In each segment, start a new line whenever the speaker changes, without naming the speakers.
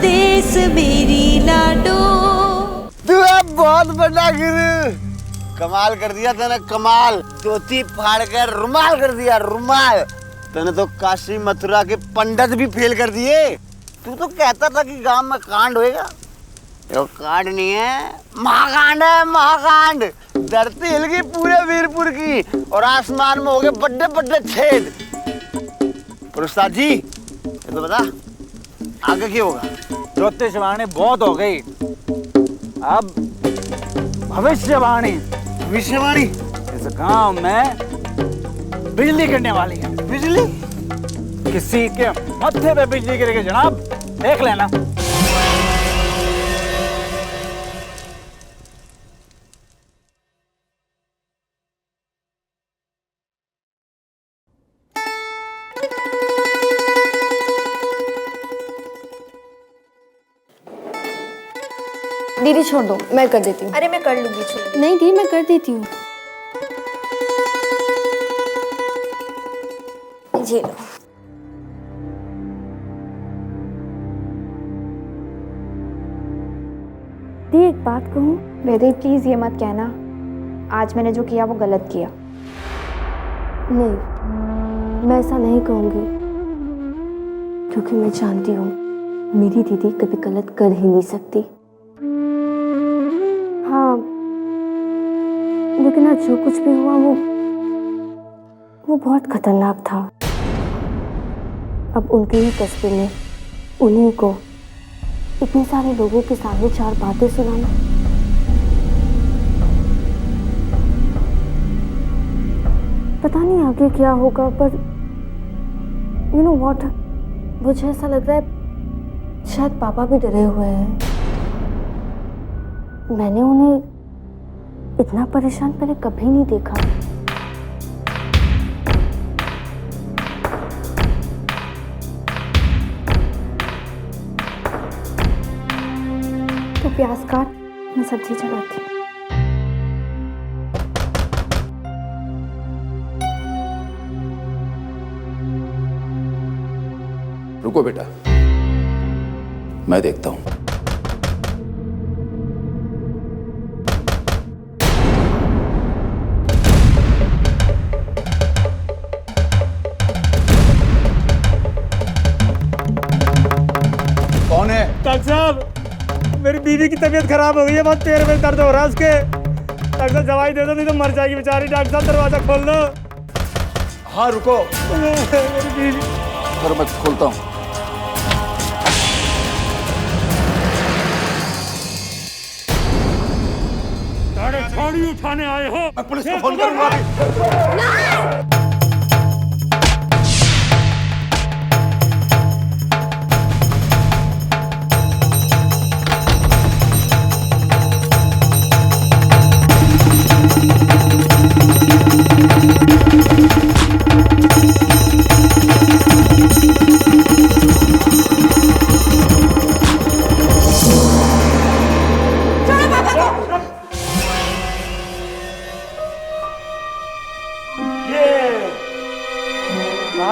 देश मेरी लाडो।
तू बहुत बड़ा गुरु, कमाल कर दिया तूने, कमाल। धोती फाड़ कर रुमाल कर दिया, रुमाल। तूने तो काशी मथुरा के पंडित भी फेल कर दिए। तू तो कहता था कि गांव में कांड होएगा, वो कांड नहीं है, महाकांड है, महाकांड। धरती हिल गई पूरे वीरपुर की और आसमान में हो गए बड़े बड़े छेद। उस्ताद जी ये तो बता आगे क्या होगा?
ज्योतिषवाणी बहुत हो गई, अब भविष्यवाणी।
भविष्यवाणी?
इस गांव में बिजली गिरने वाली है।
बिजली?
किसी के मत्थे पे बिजली गिरेगी जनाब, देख लेना।
दीदी छोड़ दो, मैं कर देती हूँ।
अरे मैं कर लूंगी, छोड़।
नहीं दी, मैं कर देती हूँ।
ये लो।
दी एक बात कहूँ? बेटे प्लीज ये मत कहना आज मैंने जो किया वो गलत किया। नहीं, मैं ऐसा नहीं कहूँगी, क्योंकि मैं जानती हूँ मेरी दीदी कभी गलत कर ही नहीं सकती। हाँ, लेकिन आज जो कुछ भी हुआ वो बहुत खतरनाक था। अब उनके ही कस्बे में उन्हीं को इतने सारे लोगों के सामने 4 बातें सुनाना, पता नहीं आगे क्या होगा। पर यू नो व्हाट, मुझे ऐसा लग रहा है शायद पापा भी डरे हुए हैं। मैंने उन्हें इतना परेशान पहले कभी नहीं देखा। तो प्याज काट, मैं सब्जी चढ़ाती हूँ।
रुको बेटा, मैं देखता हूं। कौन है?
डॉक्टर साहब, मेरी बीवी की तबीयत खराब हो गई है, बहुत पैर में दर्द हो रहा है उसके। डॉक्टर साहब दवाई दे दो, नहीं तो मर जाएगी बेचारी। डॉक्टर साहब दरवाजा खोल दो।
हाँ रुको,
मेरी बीवी।
सर मैं खोलता हूँ।
साड़ी उठाने आए हो?
मैं पुलिस को फोन करूंगा अभी।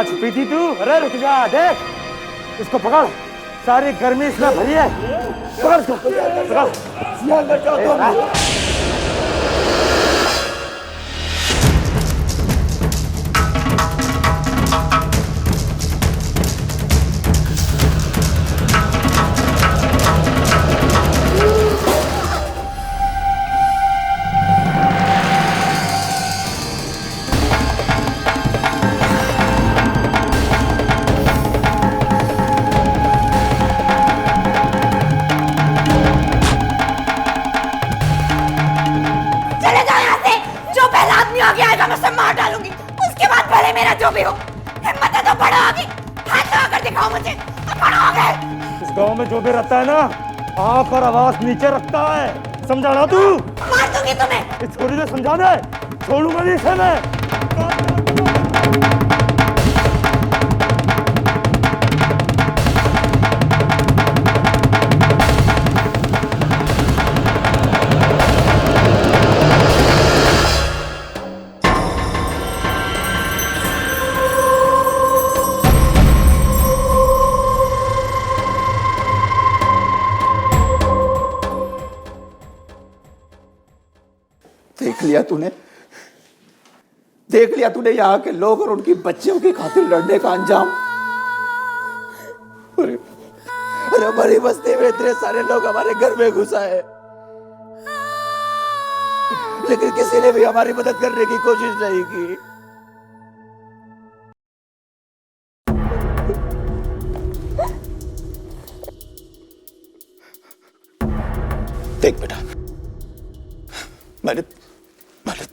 छुपी थी तू? अरे रुक जा, देख इसको पकड़, सारी गर्मी इसमें भरी है। पकड़ इसको, पकड़।
जो भी हो, हिम्मत है तो बड़ा आगे हाथ लगा कर दिखाओ मुझे। बड़ा आगे।
इस गांव में जो भी रहता है ना, आप पर आवाज नीचे रखता है, समझाना तू?
मार दूंगी तुम्हें।
इस छोरी से समझा दे, छोड़ूंगा नहीं इसे मैं।
लिया तूने? देख लिया तूने यहाँ के लोग और उनकी बच्चियों की खातिर लड़ने का अंजाम? अरे हमारी बस्ती में इतने सारे लोग हमारे घर में घुसा है, लेकिन किसी ने भी हमारी मदद करने की कोशिश नहीं की। देख बेटा, मैंने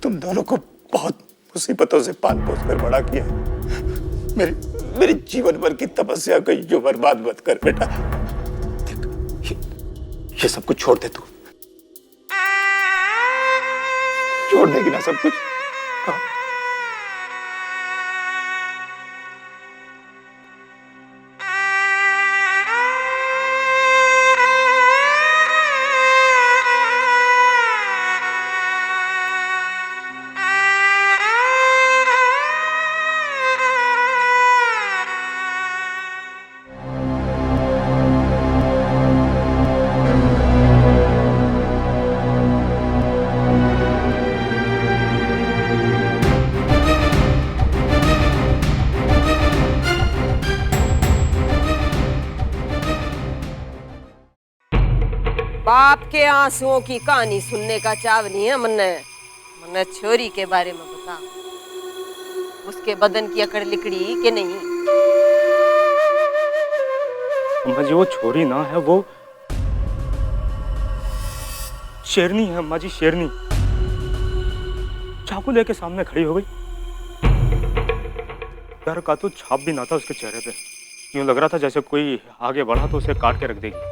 तुम दोनों को बहुत मुसीबतों से पाल पोस कर बड़ा किया है। मेरी जीवन भर की तपस्या को यूं बर्बाद मत कर बेटा। देख, ये सब कुछ छोड़ दे तू। छोड़ देगी ना सब कुछ? हाँ।
बाप के आंसुओं की कहानी सुनने का चाव नहीं है मन्ने छोरी के बारे में बता। उसके बदन की अकड़ लिकड़ी कि नहीं?
अम्मा जी वो छोरी ना है, वो शेरनी है अम्मा जी, शेरनी। चाकू लेके सामने खड़ी हो गई। डर का तो छाप भी ना था उसके चेहरे पे। यूं लग रहा था जैसे कोई आगे बढ़ा तो उसे काट के रख देगी।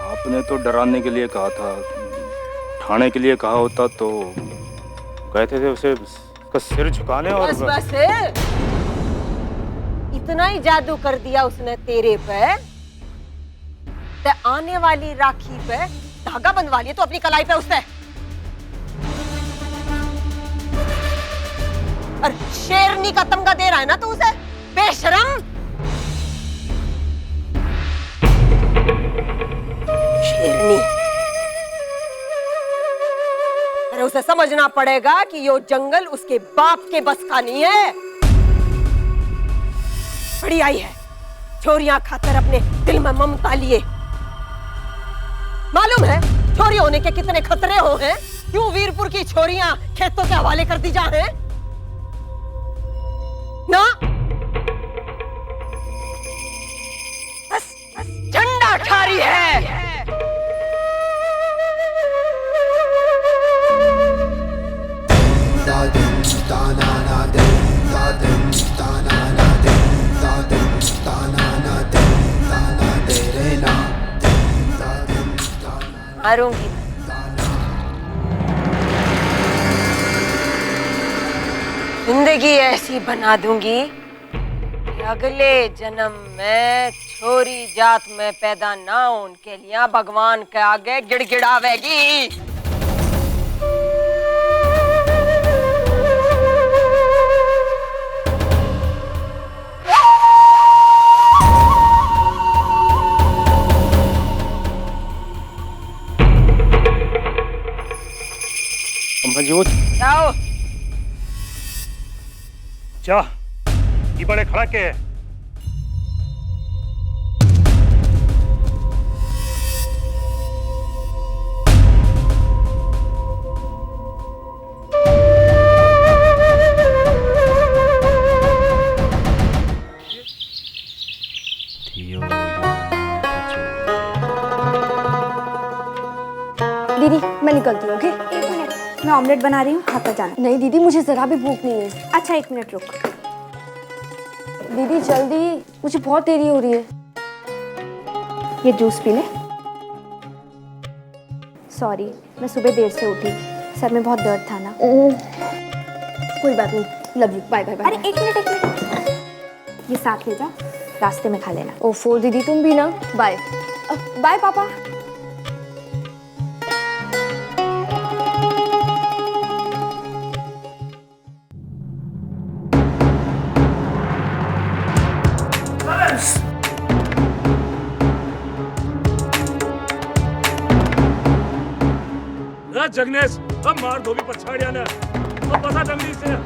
आपने तो डराने के लिए कहा था, ठाने के लिए कहा होता तो कहते थे उसे उसका सिर झुकाने। और
बस इतना ही जादू कर दिया उसने तेरे पे, ते आने वाली राखी पे धागा बंधवा लिया तो अपनी कलाई पे उससे। और शेरनी का तमगा दे रहा है ना तू उसे, बेशरम। शेरनी, अरे उसे समझना पड़ेगा कि यो जंगल उसके बाप के बस का नहीं है। बड़ी आई है छोरियां खातर अपने दिल में ममता लिए। मालूम है छोरी होने के कितने खतरे हो हैं? क्यों वीरपुर की छोरियां खेतों के हवाले कर दी जा हैं ना? बस झंडा ठारी है। मारूंगी, जिंदगी ऐसी बना दूंगी कि अगले जन्म में छोरी जात में पैदा ना हो उनके लिए भगवान के आगे गिड़गिड़ावेगी।
अम्मा जी वो
जाओ।
क्या ये बड़े खड़ा के है?
दीदी मैं निकलती हूँ। ओके, एक मिनट, मैं ऑमलेट बना रही हूँ, खाता जाना। नहीं दीदी मुझे जरा भी भूख नहीं है। अच्छा एक मिनट रुक। दीदी जल्दी, मुझे बहुत देरी हो रही है। ये जूस पी ले। सॉरी मैं सुबह देर से उठी, सर में बहुत दर्द था ना। कोई बात नहीं, love you, bye bye bye. अरे एक मिनट, ये साथ ले जा, रास्ते में खा लेना। ओफो दीदी तुम भी ना, बाय बाय पापा।
जगनेश अब मार दो भी पछाड़िया ने अब बसा जल्दी से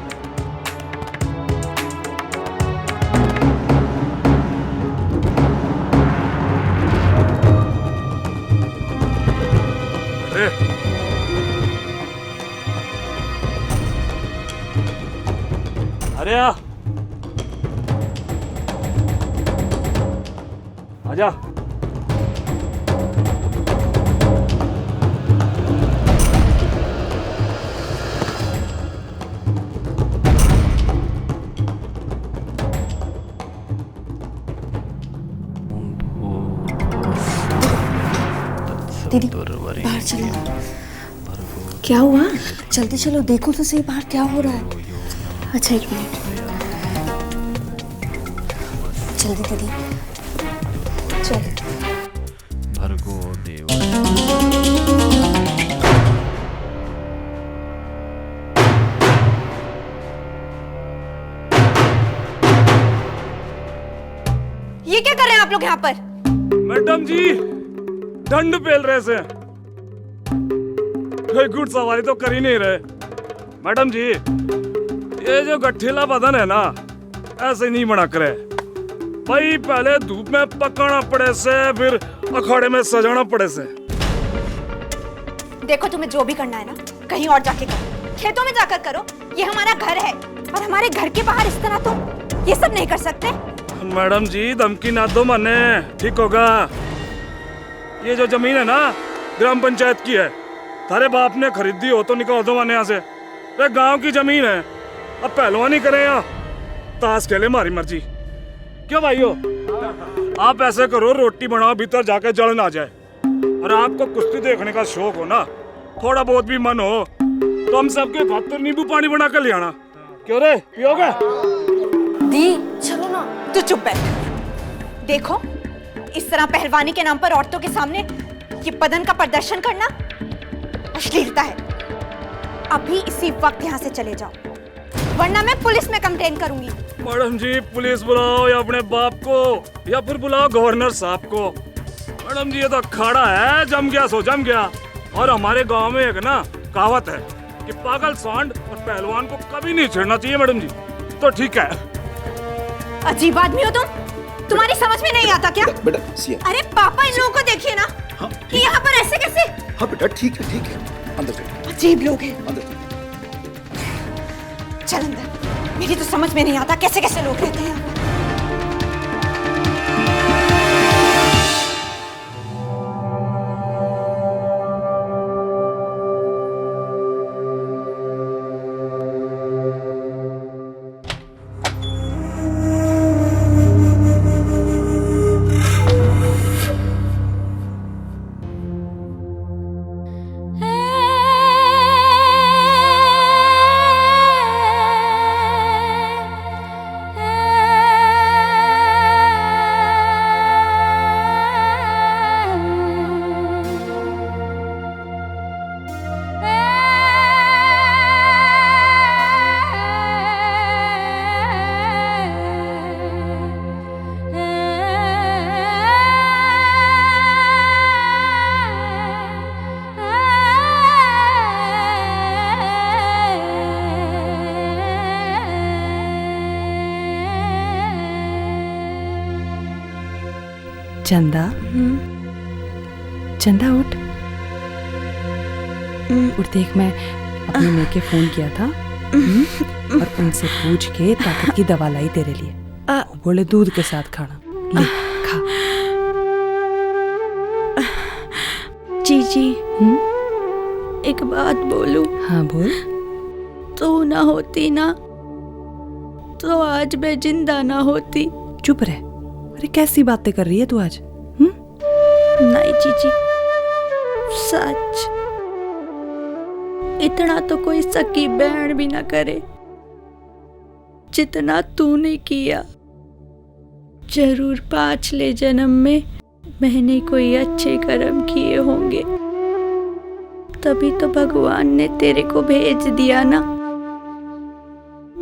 अरे आजा
दीदी बाहर चलो। क्या हुआ? जल्दी चलो, देखो तो सही बाहर क्या हो रहा है। अच्छा 1 मिनट, जल्दी दीदी चल।
भर्गो देव
ये क्या कर रहे हैं आप लोग यहाँ पर?
मैडम जी दंड पेल रहे से कोई गुड़ सवारी तो कर ही नहीं रहे। मैडम जी ये जो गठीला बदन है ना ऐसे नहीं बना करे भाई, पहले धूप में पकाना पड़े से फिर अखाड़े में सजाना पड़े से।
देखो तुम्हें जो भी करना है ना कहीं और जाके करो, खेतों में जाकर करो। ये हमारा घर है और हमारे घर के बाहर इस तरह तुम ये सब नहीं कर सकते।
मैडम जी धमकी ना दो मने, ठीक होगा। ये जो जमीन है ना ग्राम पंचायत की है, थारे बाप ने खरीदी हो तो निकाल दो मने यहाँ से। वे गांव की जमीन है, अब पहलवानी करें यहाँ ताश खेले हमारी मर्जी। क्यों भाइयों आप ऐसे करो, रोटी बनाओ भीतर जाके जल ना जाए। और आपको कुश्ती देखने का शौक हो ना, थोड़ा बहुत भी मन हो तो हम सबके खातिर नींबू पानी बना कर ले आना। क्यों रे पियोगे?
दी चलो ना। तू चुप बैठ। देखो इस तरह पहलवानी के नाम पर औरतों के सामने ये बदन का प्रदर्शन करना अश्लीलता है। अभी इसी वक्त यहाँ से चले जाओ वरना मैं पुलिस में कंप्लेन करूंगी।
मैडम जी पुलिस बुलाओ या अपने बाप को या फिर बुलाओ गवर्नर साहब को। मैडम जी ये तो अखाड़ा है, जम गया सो जम गया। और हमारे गांव में एक ना कहावत है कि पागल सांड और पहलवान को कभी नहीं छेड़ना चाहिए। मैडम जी तो ठीक है।
अजीब आदमी हो तुम, तुम्हारी समझ में नहीं आता क्या?
बेटा सिया।
अरे पापा इन लोगों को देखिए ना।
हाँ,
कि यहाँ पर ऐसे कैसे?
हाँ बेटा ठीक है अंदर बैठो।
अजीब लोग हैं।
अंदर
चल अंदर। मेरी तो समझ में नहीं आता कैसे कैसे लोग रहते हैं यहाँ पर।
चंदा चंदा उठ उठ देख, मैं अपने माँ के फोन किया था और उनसे पूछ के ताकत की दवा लाई तेरे लिए। बोले दूध के साथ खाना, ले खा।
जीजी एक बात बोलूं?
हाँ बोल।
तू ना होती ना तो आज मैं जिंदा ना होती।
चुप रह। अरे कैसी बातें कर रही है तू आज?
नहीं जीजी सच, इतना तो कोई सकी बहन भी ना करे जितना तूने किया। जरूर पाछले जन्म में मैंने कोई अच्छे कर्म किए होंगे, तभी तो भगवान ने तेरे को भेज दिया ना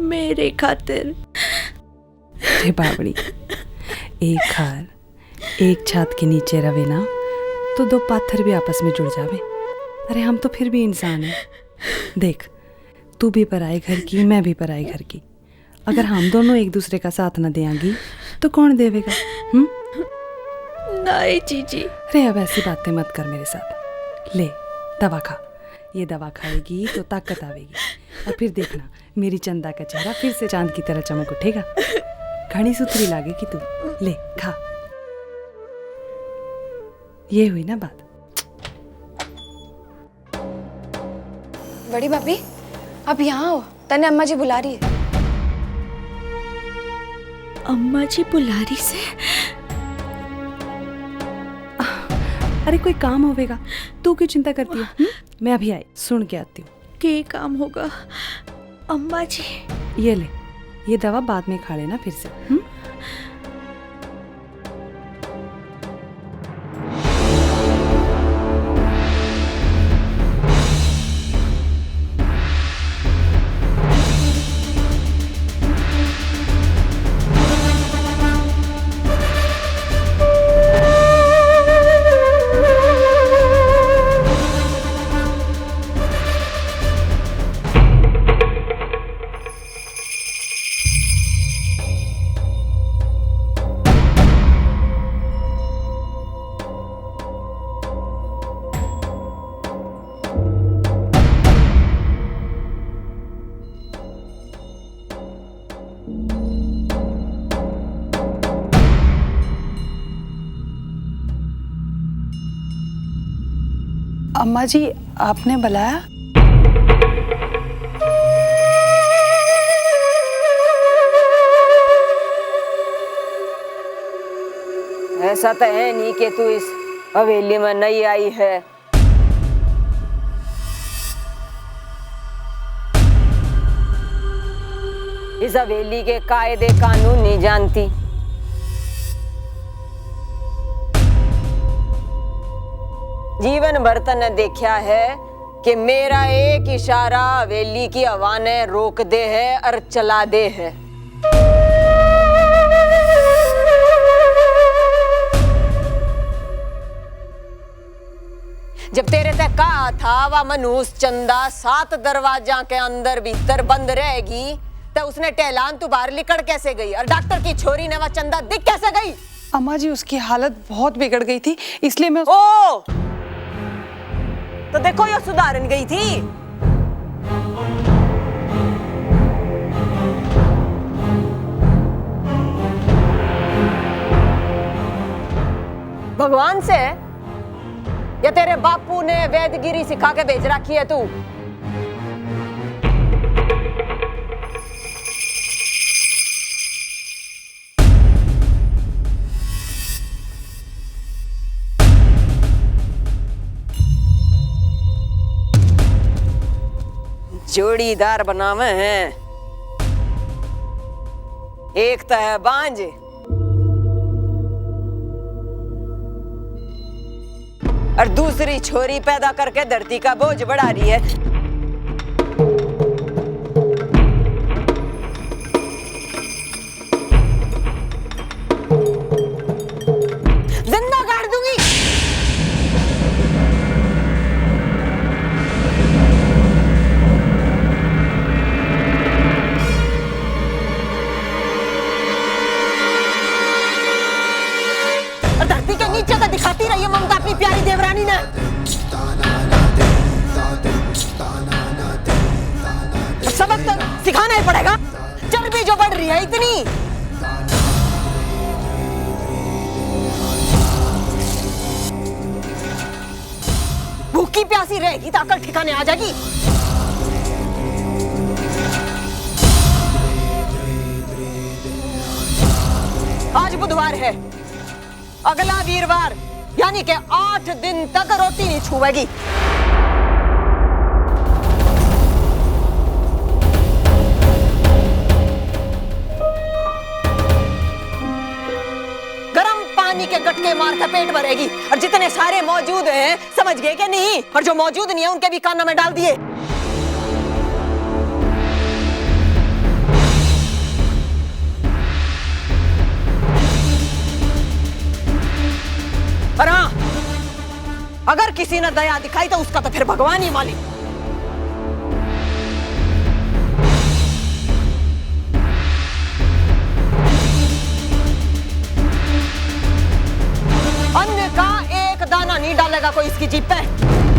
मेरे खातिर।
अरे बाबड़ी, एक घर एक छत के नीचे रवे ना तो 2 पत्थर भी आपस में जुड़ जावे। अरे हम तो फिर भी इंसान हैं, देख, तू भी पराए घर की, मैं भी पराए घर की। अगर हम दोनों एक दूसरे का साथ न देंगी तो कौन देवेगा?
नहीं जीजी।
रे अब ऐसी बातें मत कर मेरे साथ। ले दवा खा, ये दवा खाएगी तो ताकत आवेगी, और फिर देखना मेरी चंदा का चेहरा फिर से चांद की तरह चमक उठेगा। घनी सुथरी लागेगी तू। ले खा। ये हुई ना बात।
बड़ी भाभी, अब यहाँ आओ, तने अम्मा जी बुला रही है।
अम्मा जी बुला रही से?
अरे कोई काम होवेगा, तू क्यों चिंता करती है? मैं अभी आई, सुन के आती हूँ।
क्या काम होगा अम्मा जी?
ये ले, ये दवा बाद में खा लेना फिर से। अम्मा जी, आपने बुलाया?
ऐसा तो है नहीं कि तू इस हवेली में नहीं आई है। इस हवेली के कायदे कानून नहीं जानती। जीवन भर तने देखा है कि मेरा एक इशारा हवेली की हवा ने रोक दे है और चला दे है। जब तेरे तक कहा था वह मनुष्य चंदा 7 दरवाजा के अंदर भीतर बंद रहेगी, तो उसने टहलान तू बाहर निकल कैसे गई? और डॉक्टर की छोरी ने वह चंदा दिख कैसे गई?
अम्मा जी, उसकी हालत बहुत बिगड़ गई थी, इसलिए मैं
ओ तो देखो ये सुधारन गई थी। भगवान से या तेरे बापू ने वैदगिरी सिखा के भेज रखी है तू? जोड़ीदार बनावे हैं, एक तो है बांझ और दूसरी छोरी पैदा करके धरती का बोझ बढ़ा रही है। जिंदा गाड़ दूंगी। धरती के नीचे तो दिखाती रही है ममता अपनी प्यारी देवरानी ने। सबक तो सिखाना ही पड़ेगा, चर्बी जो बढ़ रही है इतनी। भूखी प्यासी रहेगी तो अकल ठिकाने आ जाएगी। आज बुधवार है, अगला वीरवार यानी कि 8 दिन तक रोटी नहीं छुएगी। गरम पानी के गटके मार कर पेट भरेगी। और जितने सारे मौजूद हैं, समझ गए कि नहीं? और जो मौजूद नहीं है उनके भी कानों में डाल दिए। और हाँ, अगर किसी ने दया दिखाई तो उसका तो फिर भगवान ही मालिक। अन्न का एक दाना नहीं डालेगा कोई इसकी जीभ पे।